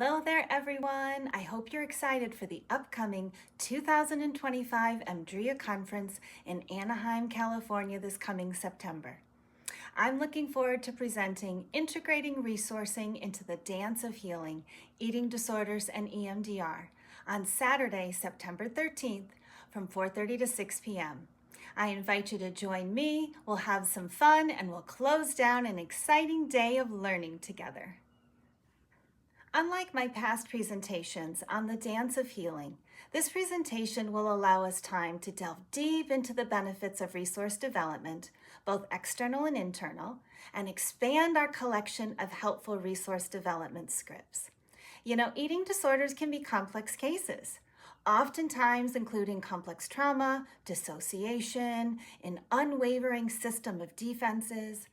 Hello there, everyone. I hope you're excited for the upcoming 2025 EMDR Conference in Anaheim, California this coming September. I'm looking forward to presenting Integrating Resourcing into the Dance of Healing, Eating Disorders, and EMDR on Saturday, September 13th from 4:30 to 6 p.m. I invite you to join me. We'll have some fun and we'll close down an exciting day of learning together. Unlike my past presentations on the dance of healing, this presentation will allow us time to delve deep into the benefits of resource development, both external and internal, and expand our collection of helpful resource development scripts. Eating disorders can be complex cases, oftentimes including complex trauma, dissociation, an unwavering system of defenses,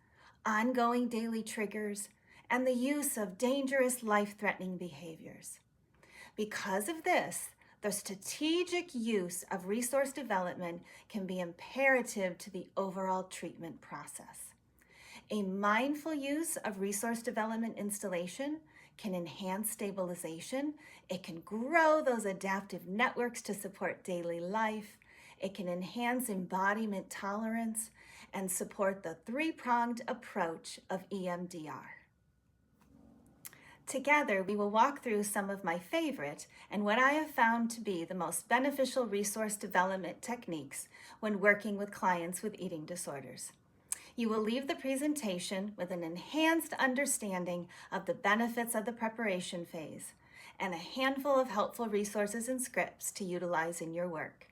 ongoing daily triggers, and the use of dangerous, life-threatening behaviors. Because of this, the strategic use of resource development can be imperative to the overall treatment process. A mindful use of resource development installation can enhance stabilization. It can grow those adaptive networks to support daily life. It can enhance embodiment tolerance and support the three-pronged approach of EMDR. Together, we will walk through some of my favorite and what I have found to be the most beneficial resource development techniques when working with clients with eating disorders. You will leave the presentation with an enhanced understanding of the benefits of the preparation phase and a handful of helpful resources and scripts to utilize in your work.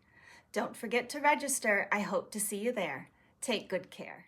Don't forget to register. I hope to see you there. Take good care.